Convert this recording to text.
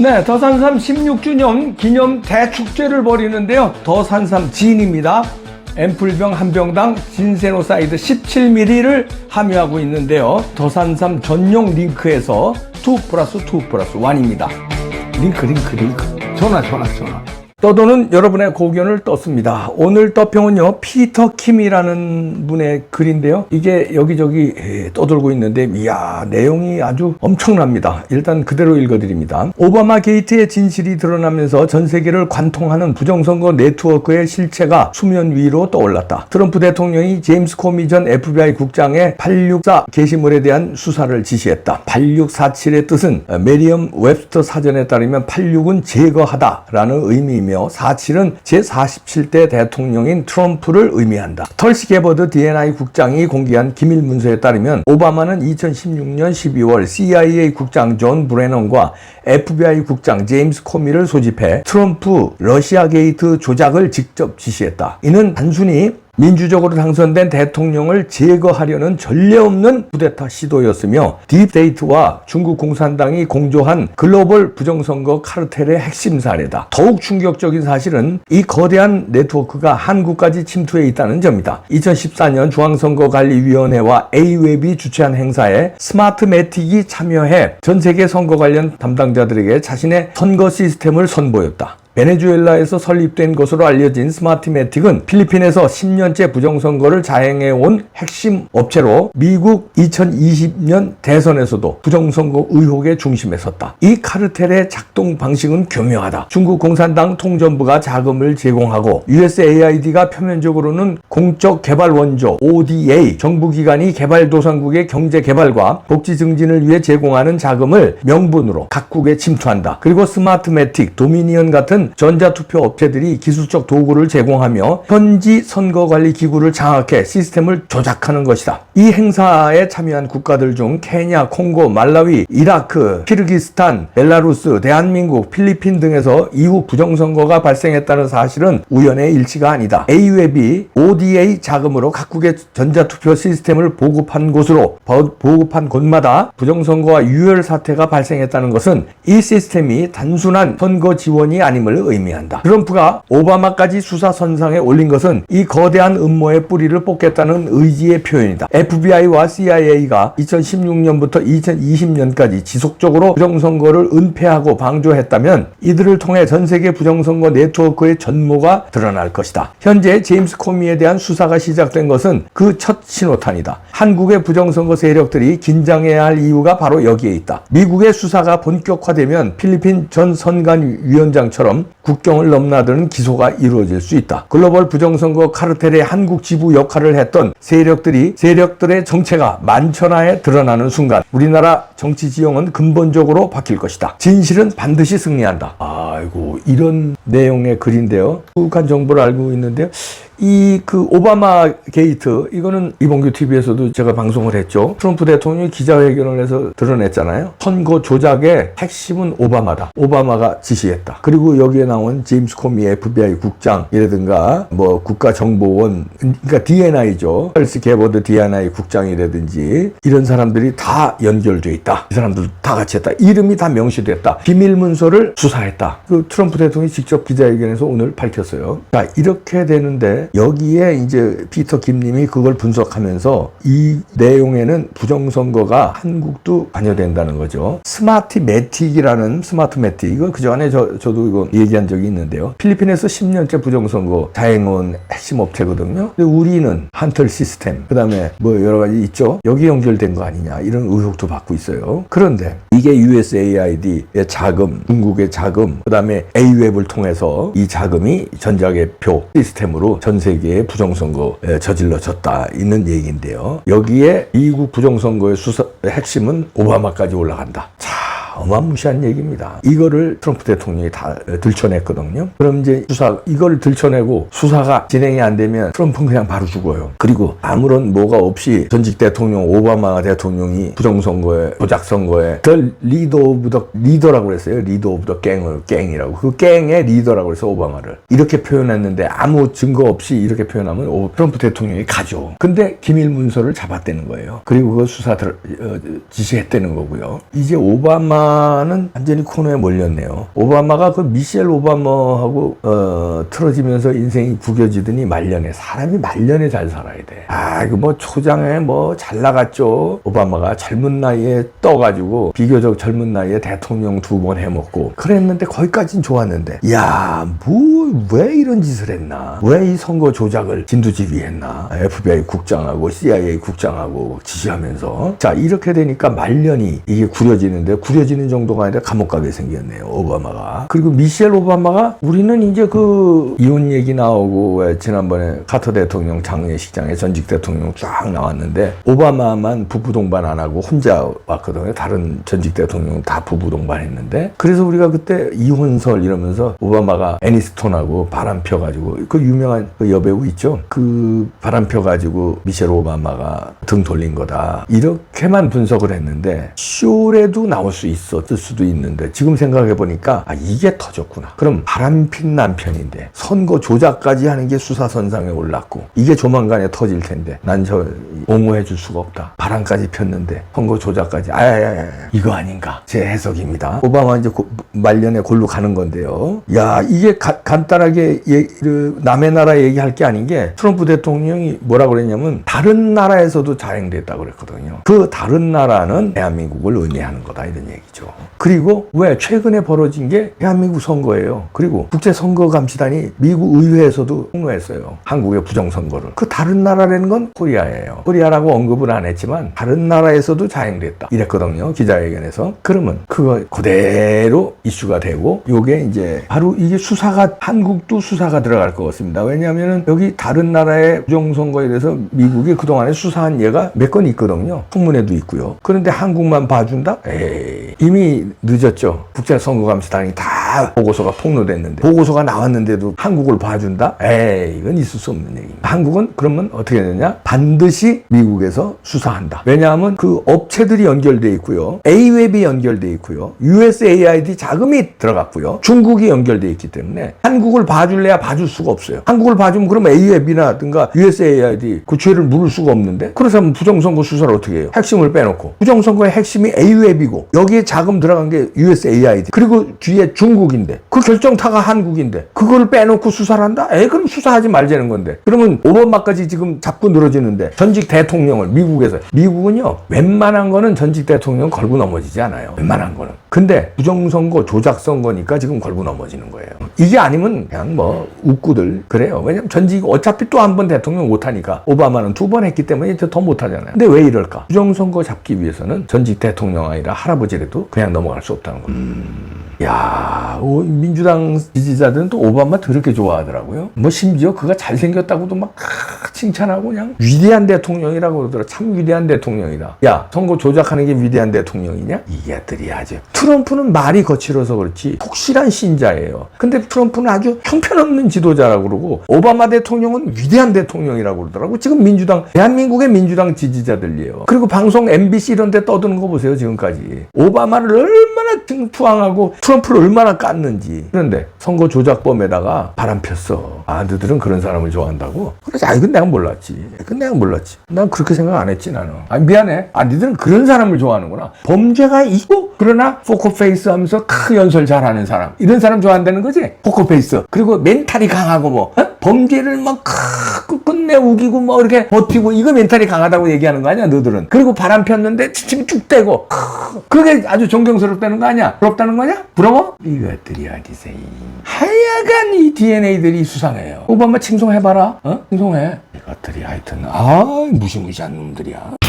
네, 더산삼 16주년 기념 대축제를 벌이는데요. 더산삼 진입니다. 앰플병 한 병당 진세노사이드 17ml를 함유하고 있는데요. 더산삼 전용 링크에서 2+2+1입니다. 링크. 전화. 떠도는 여러분의 고견을 떴습니다. 오늘 떠평은요, 피터 킴이라는 분의 글인데요. 이게 여기저기 떠돌고 있는데, 이야, 내용이 아주 엄청납니다. 일단 그대로 읽어드립니다. 오바마 게이트의 진실이 드러나면서 전 세계를 관통하는 부정선거 네트워크의 실체가 수면 위로 떠올랐다. 트럼프 대통령이 제임스 코미 전 FBI 국장의 864 게시물에 대한 수사를 지시했다. 8647의 뜻은 메리엄 웹스터 사전에 따르면 86은 제거하다라는 의미이며 47은 제47대 대통령인 트럼프를 의미한다. 털시 게버드 D&I 국장이 공개한 기밀 문서에 따르면 오바마는 2016년 12월 CIA 국장 존 브레넌과 FBI 국장 제임스 코미를 소집해 트럼프 러시아 게이트 조작을 직접 지시했다. 이는 단순히 민주적으로 당선된 대통령을 제거하려는 전례 없는 쿠데타 시도였으며 딥스테이트와 중국 공산당이 공조한 글로벌 부정선거 카르텔의 핵심 사례다. 더욱 충격적인 사실은 이 거대한 네트워크가 한국까지 침투해 있다는 점이다. 2014년 중앙선거관리위원회와 A웹이 주최한 행사에 스마트매틱이 참여해 전 세계 선거 관련 담당자들에게 자신의 선거 시스템을 선보였다. 베네수엘라에서 설립된 것으로 알려진 스마트매틱은 필리핀에서 10년째 부정선거를 자행해온 핵심 업체로 미국 2020년 대선에서도 부정선거 의혹의 중심에 섰다. 이 카르텔의 작동 방식은 교묘하다. 중국 공산당 통전부가 자금을 제공하고 USAID가 표면적으로는 공적 개발 원조 ODA 정부기관이 개발도상국의 경제개발과 복지 증진을 위해 제공하는 자금을 명분으로 각국에 침투한다. 그리고 스마트매틱, 도미니언 같은 전자투표 업체들이 기술적 도구를 제공하며 현지 선거관리기구를 장악해 시스템을 조작하는 것이다. 이 행사에 참여한 국가들 중 케냐, 콩고, 말라위, 이라크, 키르기스탄, 벨라루스, 대한민국, 필리핀 등에서 이후 부정선거가 발생했다는 사실은 우연의 일치가 아니다. A웹이 ODA 자금으로 각국의 전자투표 시스템을 보급한 곳마다 부정선거와 유혈 사태가 발생했다는 것은 이 시스템이 단순한 선거 지원이 아님을 의미한다. 트럼프가 오바마까지 수사 선상에 올린 것은 이 거대한 음모의 뿌리를 뽑겠다는 의지의 표현이다. FBI와 CIA가 2016년부터 2020년까지 지속적으로 부정선거를 은폐하고 방조했다면 이들을 통해 전 세계 부정선거 네트워크의 전모가 드러날 것이다. 현재 제임스 코미에 대한 수사가 시작된 것은 그 첫 신호탄이다. 한국의 부정선거 세력들이 긴장해야 할 이유가 바로 여기에 있다. 미국의 수사가 본격화되면 필리핀 전 선관위원장처럼 국경을 넘나드는 기소가 이루어질 수 있다. 글로벌 부정선거 카르텔의 한국 지부 역할을 했던 세력들의 정체가 만천하에 드러나는 순간 우리나라 정치 지형은 근본적으로 바뀔 것이다. 진실은 반드시 승리한다. 아이고, 이런 내용의 글인데요. 북한 정보를 알고 있는데요. 오바마 게이트, 이거는 이봉규 TV에서도 제가 방송을 했죠. 트럼프 대통령이 기자회견을 해서 드러냈잖아요. 선거 조작의 핵심은 오바마다. 오바마가 지시했다. 그리고 여기에 나온 제임스 코미 FBI 국장이라든가, 국가정보원, 그러니까 D&I죠. 털시 게버드 D&I 국장이라든지, 이런 사람들이 다 연결돼 있다. 이 사람들 다 같이 했다. 이름이 다 명시됐다. 비밀 문서를 수사했다. 트럼프 대통령이 직접 기자회견에서 오늘 밝혔어요. 자, 이렇게 되는데, 여기에 이제 피터 김님이 그걸 분석하면서 이 내용에는 부정선거가 한국도 관여된다는 거죠. 스마트매틱, 이거 그전에 저도 이거 얘기한 적이 있는데요. 필리핀에서 10년째 부정선거 자행온 핵심 업체거든요. 근데 우리는 한털 시스템, 그 다음에 여러 가지 있죠. 여기 연결된 거 아니냐, 이런 의혹도 받고 있어요. 그런데 이게 USAID의 자금, 중국의 자금, 그 다음에 A웹을 통해서 이 자금이 전자개표 시스템으로 전 세계의 부정선거에 저질러졌다, 있는 얘기인데요. 여기에 미국 부정선거의 핵심은 오바마까지 올라간다. 어마무시한 얘기입니다. 이거를 트럼프 대통령이 다 들춰냈거든요. 그럼 이제 이걸 들춰내고 수사가 진행이 안 되면 트럼프는 그냥 바로 죽어요. 그리고 아무런 뭐가 없이 전직 대통령 오바마 대통령이 부정선거에, 조작선거에 리더라고 그랬어요. 리더 오브 더 갱이라고. 그 갱의 리더라고 그래서 오바마를 이렇게 표현했는데 아무 증거 없이 이렇게 표현하면 트럼프 대통령이 가죠. 근데 기밀 문서를 잡았다는 거예요. 그리고 그걸 지시했다는 거고요. 이제 오바마 오바마는 완전히 코너에 몰렸네요. 오바마가 그 미셸 오바마하고 틀어지면서 인생이 구겨지더니 말년에, 사람이 말년에 잘 살아야 돼. 이거 뭐 초장에 뭐 잘 나갔죠. 오바마가 젊은 나이에 떠가지고 비교적 젊은 나이에 대통령 2번 해먹고 그랬는데 거기까진 좋았는데, 왜 이런 짓을 했나? 왜 이 선거 조작을 진두지휘했나? FBI 국장하고 CIA 국장하고 지시하면서, 자, 이렇게 되니까 말년이 이게 구려지는데, 구려지는 정도가 아니라 감옥 가게 생겼네요, 오바마가. 그리고 미셸 오바마가, 우리는 이제 그 이혼 얘기 나오고, 왜 지난번에 카터 대통령 장례식장에 전직 대통령 쫙 나왔는데 오바마만 부부 동반 안 하고 혼자 왔거든요. 다른 전직 대통령은 다 부부 동반했는데, 그래서 우리가 그때 이혼설 이러면서 오바마가 애니스톤하고 바람 펴가지고, 그 유명한 그 여배우 있죠, 그 바람 펴가지고 미셸 오바마가 등 돌린 거다, 이렇게만 분석을 했는데, 쇼에도 나올 수 있었을 수도 있는데, 지금 생각해보니까 이게 터졌구나. 그럼 바람핀 남편인데 선거 조작까지 하는 게 수사선상에 올랐고, 이게 조만간에 터질 텐데 난 저 옹호해 줄 수가 없다. 바람까지 폈는데 선거 조작까지, 이거 아닌가, 제 해석입니다. 오바마 이제 말년에 골로 가는 건데요. 이게 간단하게 남의 나라 얘기할 게 아닌 게, 트럼프 대통령이 뭐라 그랬냐면 다른 나라에서도 자행됐다고 그랬거든요. 그 다른 나라는 대한민국을 의미하는 거다, 이런 얘기죠. 그리고 왜 최근에 벌어진 게 대한민국 선거예요. 그리고 국제선거감시단이 미국 의회에서도 폭로했어요, 한국의 부정선거를. 그 다른 나라라는 건 코리아예요. 코리아라고 언급을 안 했지만 다른 나라에서도 자행됐다 이랬거든요, 기자회견에서. 그러면 그거 그대로 이슈가 되고, 요게 이제 바로 이게 수사가, 한국도 수사가 들어갈 것 같습니다. 왜냐하면 여기 다른 나라의 부정선거에 대해서 미국이 그동안에 수사한 예가 몇 건 있거든요. 풍문에도 있고요. 그런데 한국만 봐준다? 이미 늦었죠. 국제선거감시단이 다 보고서가 폭로됐는데, 보고서가 나왔는데도 한국을 봐준다? 이건 있을 수 없는 얘기입니다. 한국은 그러면 어떻게 되냐? 반드시 미국에서 수사한다. 왜냐하면 그 업체들이 연결돼 있고요, A웹이 연결돼 있고요, USAID 자금이 들어갔고요, 중국이 연결돼 있기 때문에 한국을 봐줄래야 봐줄 수가 없어요. 한국을 봐주면 그럼 A웹이라든가 USAID 그 죄를 물을 수가 없는데, 그래서 부정선거 수사를 어떻게 해요? 핵심을 빼놓고. 부정선거의 핵심이 A웹이고 여기에 자금 들어간 게 USAID, 그리고 뒤에 중국인데 그 결정타가 한국인데 그걸 빼놓고 수사를 한다? 그럼 수사하지 말자는 건데. 그러면 오바마까지 지금 잡고 늘어지는데, 전직 대통령을 미국에서, 미국은요 웬만한 거는 전직 대통령 걸고 넘어지지 않아요, 웬만한 거는. 근데 부정선거 조작선거니까 지금 걸고 넘어지는 거예요. 이게 아니면 그냥 뭐 웃고들 그래요. 왜냐면 전직 어차피 또 한 번 대통령 못하니까. 오바마는 2번 했기 때문에 이제 더 못하잖아요. 근데 왜 이럴까? 부정선거 잡기 위해서는 전직 대통령 아니라 할아버지라도 그냥 넘어갈 수 없다는 겁니다. 민주당 지지자들은 또 오바마 더럽게 좋아하더라고요. 뭐 심지어 그가 잘생겼다고도 막 칭찬하고, 그냥 위대한 대통령이라고 그러더라. 참 위대한 대통령이다. 선거 조작하는 게 위대한 대통령이냐? 이게들이 아주. 트럼프는 말이 거칠어서 그렇지 독실한 신자예요. 근데 트럼프는 아주 형편없는 지도자라고 그러고, 오바마 대통령은 위대한 대통령이라고 그러더라고. 지금 민주당, 대한민국의 민주당 지지자들이에요. 그리고 방송 MBC 이런 데 떠드는 거 보세요, 지금까지. 오바마를 얼마나 등푸항하고 트럼프를 얼마나 깠는지. 그런데 선거 조작범에다가 바람 폈어. 너들은 그런 사람을 좋아한다고? 그래서 이건 내가 몰랐지. 난 그렇게 생각 안 했지, 나는. 미안해. 너들은 그런 사람을 좋아하는구나. 범죄가 있고, 그러나 포커페이스 하면서 연설 잘하는 사람, 이런 사람 좋아한다는 거지. 포커페이스. 그리고 멘탈이 강하고 범죄를 막 끝내 우기고 뭐 이렇게 버티고, 이거 멘탈이 강하다고 얘기하는 거 아니야, 너들은. 그리고 바람 폈는데 침이 쭉 떼고, 그게 아주 존경스럽다는 거 아니야? 부럽다는 거냐? 부러워? 이것들이 어디서 하여간 이 DNA들이 수상해요. 오바마 칭송해봐라. 칭송해. 이것들이 하여튼 무시무시한 놈들이야.